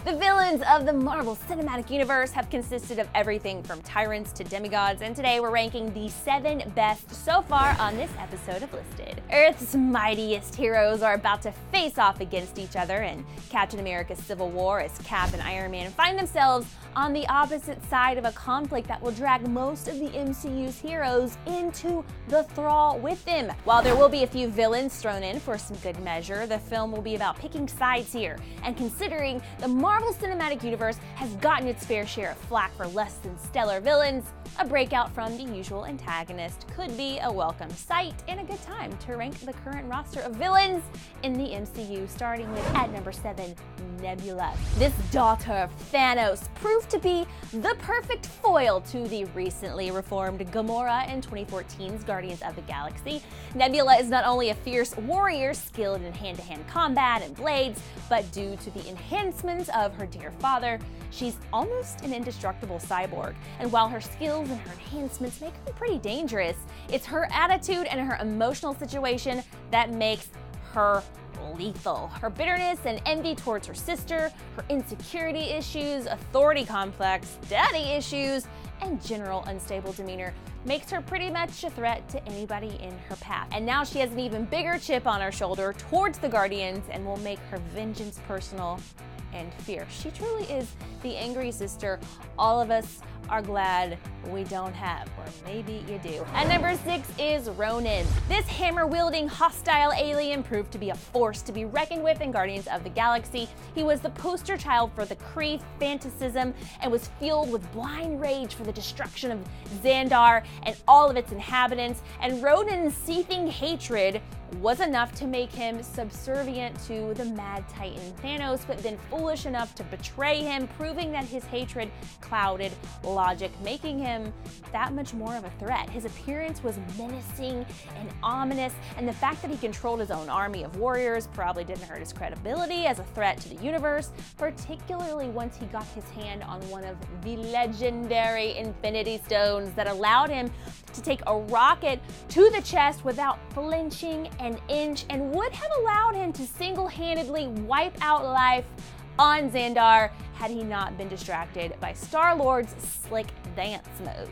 The villains of the Marvel Cinematic Universe have consisted of everything from tyrants to demigods, and today we're ranking the 7 best so far on this episode of Listed. Earth's mightiest heroes are about to face off against each other in Captain America's Civil War as Cap and Iron Man find themselves on the opposite side of a conflict that will drag most of the MCU's heroes into the thrall with them. While there will be a few villains thrown in for some good measure, the film will be about picking sides here, and considering the Marvel Cinematic Universe has gotten its fair share of flack for less than stellar villains, a breakout from the usual antagonist could be a welcome sight and a good time to rank the current roster of villains in the MCU, starting with at number 7, Nebula. This daughter of Thanos proved to be the perfect foil to the recently reformed Gamora in 2014's Guardians of the Galaxy. Nebula is not only a fierce warrior skilled in hand-to-hand combat and blades, but due to the enhancements of her dear father, she's almost an indestructible cyborg. And while her skills and her enhancements make her pretty dangerous, it's her attitude and her emotional situation that makes her lethal. Her bitterness and envy towards her sister, her insecurity issues, authority complex, daddy issues, and general unstable demeanor makes her pretty much a threat to anybody in her path. And now she has an even bigger chip on her shoulder towards the Guardians and will make her vengeance personal and fierce. She truly is the angry sister all of us are glad we don't have, or maybe you do. At number 6 is Ronan. This hammer-wielding hostile alien proved to be a force to be reckoned with in Guardians of the Galaxy. He was the poster child for the Kree fanaticism and was fueled with blind rage for the destruction of Xandar and all of its inhabitants, and Ronan's seething hatred was enough to make him subservient to the Mad Titan Thanos, but then foolish enough to betray him, proving that his hatred clouded logic, making him that much more of a threat. His appearance was menacing and ominous, and the fact that he controlled his own army of warriors probably didn't hurt his credibility as a threat to the universe, particularly once he got his hand on one of the legendary Infinity Stones that allowed him to take a rocket to the chest without flinching an inch, and would have allowed him to single-handedly wipe out life on Xandar had he not been distracted by Star-Lord's slick dance moves.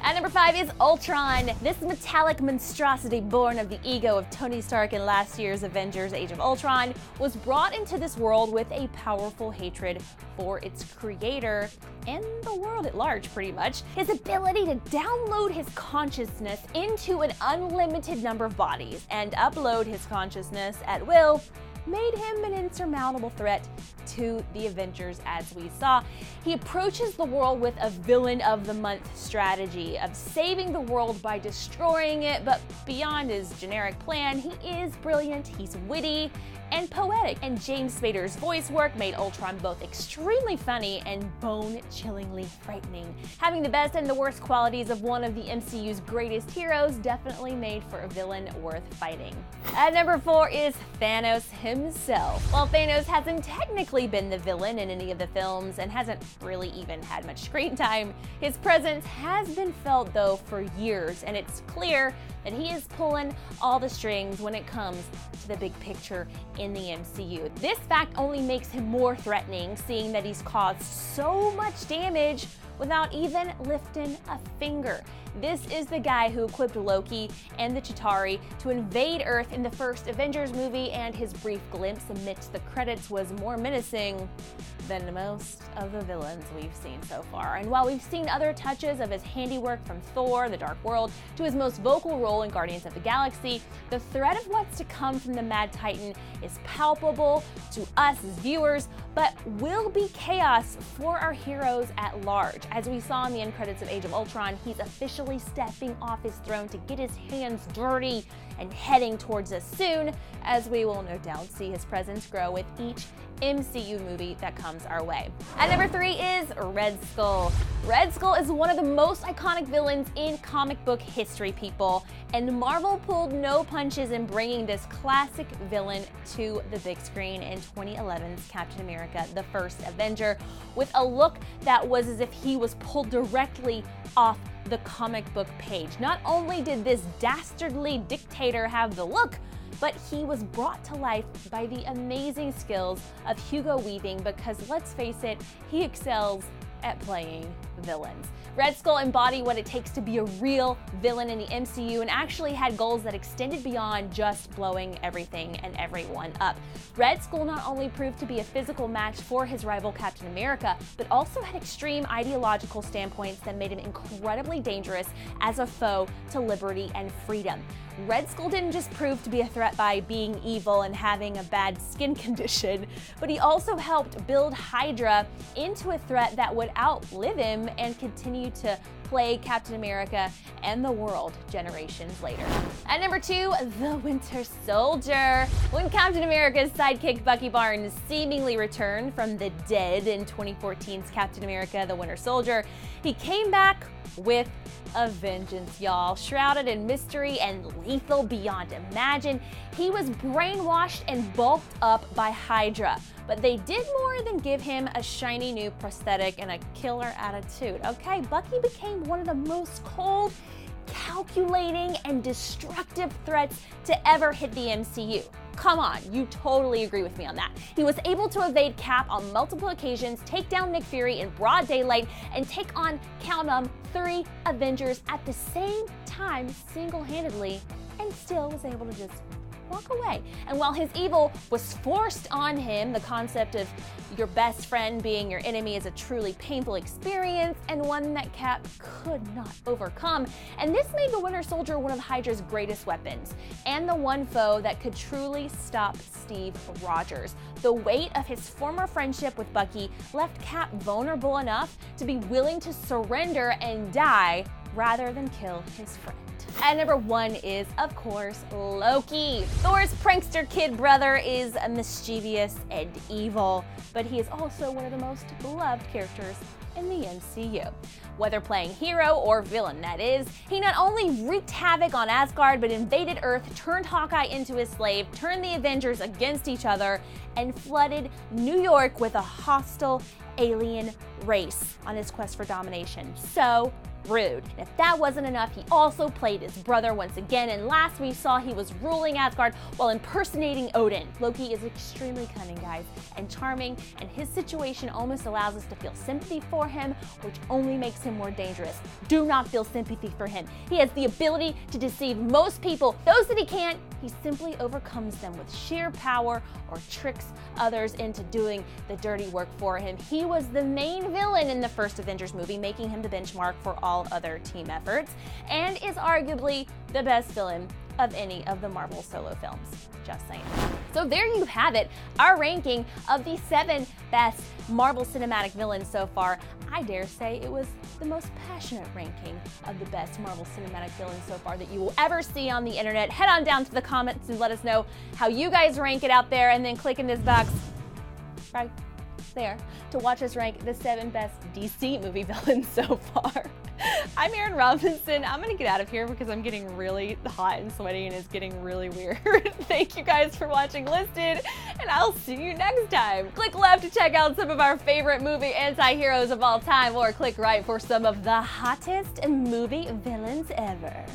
At number 5 is Ultron. This metallic monstrosity born of the ego of Tony Stark in last year's Avengers Age of Ultron was brought into this world with a powerful hatred for its creator and the world at large, pretty much. His ability to download his consciousness into an unlimited number of bodies and upload his consciousness at will made him an insurmountable threat to the Avengers, as we saw. He approaches the world with a villain of the month strategy of saving the world by destroying it, but beyond his generic plan, he is brilliant, he's witty, and poetic, and James Spader's voice work made Ultron both extremely funny and bone-chillingly frightening. Having the best and the worst qualities of one of the MCU's greatest heroes definitely made for a villain worth fighting. At number 4 is Thanos himself. While Thanos hasn't technically been the villain in any of the films and hasn't really even had much screen time, his presence has been felt though for years, and it's clear that he is pulling all the strings when it comes to the big picture in the MCU. This fact only makes him more threatening, seeing that he's caused so much damage without even lifting a finger. This is the guy who equipped Loki and the Chitauri to invade Earth in the first Avengers movie, and his brief glimpse amidst the credits was more menacing than most of the villains we've seen so far. And while we've seen other touches of his handiwork from Thor, The Dark World, to his most vocal role in Guardians of the Galaxy, the threat of what's to come from the Mad Titan is palpable to us as viewers, but will be chaos for our heroes at large. As we saw in the end credits of Age of Ultron, he's officially stepping off his throne to get his hands dirty and heading towards us soon, as we will no doubt see his presence grow with each MCU movie that comes our way. At number 3 is Red Skull. Red Skull is one of the most iconic villains in comic book history, people, and Marvel pulled no punches in bringing this classic villain to the big screen in 2011's Captain America: The First Avenger, with a look that was as if he was pulled directly off the comic book page. Not only did this dastardly dictator have the look, but he was brought to life by the amazing skills of Hugo Weaving because, let's face it, he excels at playing villains. Red Skull embodied what it takes to be a real villain in the MCU and actually had goals that extended beyond just blowing everything and everyone up. Red Skull not only proved to be a physical match for his rival Captain America, but also had extreme ideological standpoints that made him incredibly dangerous as a foe to liberty and freedom. Red Skull didn't just prove to be a threat by being evil and having a bad skin condition, but he also helped build Hydra into a threat that would outlive him and continue to plague Captain America and the world generations later. At number 2, the Winter Soldier. When Captain America's sidekick Bucky Barnes seemingly returned from the dead in 2014's Captain America: The Winter Soldier, he came back with a vengeance, y'all. Shrouded in mystery and lethal beyond imagine, he was brainwashed and bulked up by Hydra. But they did more than give him a shiny new prosthetic and a killer attitude, okay? Bucky became one of the most cold, calculating, and destructive threats to ever hit the MCU. Come on, you totally agree with me on that. He was able to evade Cap on multiple occasions, take down Nick Fury in broad daylight, and take on, count 'em, 3 Avengers at the same time single-handedly, and still was able to just walk away. And while his evil was forced on him, the concept of your best friend being your enemy is a truly painful experience and one that Cap could not overcome. And this made the Winter Soldier one of Hydra's greatest weapons, and the one foe that could truly stop Steve Rogers. The weight of his former friendship with Bucky left Cap vulnerable enough to be willing to surrender and die rather than kill his friend. At number 1 is, of course, Loki. Thor's prankster kid brother is mischievous and evil, but he is also one of the most beloved characters in the MCU. Whether playing hero or villain, that is, he not only wreaked havoc on Asgard, but invaded Earth, turned Hawkeye into his slave, turned the Avengers against each other, and flooded New York with a hostile alien race on his quest for domination. So rude. And if that wasn't enough, he also played his brother once again, and last we saw he was ruling Asgard while impersonating Odin. Loki is extremely cunning, guys, and charming, and his situation almost allows us to feel sympathy for him, which only makes him more dangerous. Do not feel sympathy for him. He has the ability to deceive most people. Those that he can't, he simply overcomes them with sheer power or tricks others into doing the dirty work for him. He was the main villain in the first Avengers movie, making him the benchmark for all other team efforts, and is arguably the best villain of any of the Marvel solo films. Just saying. So there you have it, our ranking of the 7 best Marvel Cinematic villains so far. I dare say it was the most passionate ranking of the best Marvel Cinematic villains so far that you will ever see on the internet. Head on down to the comments and let us know how you guys rank it out there, and then click in this box right there to watch us rank the 7 best DC movie villains so far. I'm Erin Robinson. I'm gonna get out of here because I'm getting really hot and sweaty and it's getting really weird. Thank you guys for watching Listed, and I'll see you next time. Click left to check out some of our favorite movie anti-heroes of all time, or click right for some of the hottest movie villains ever.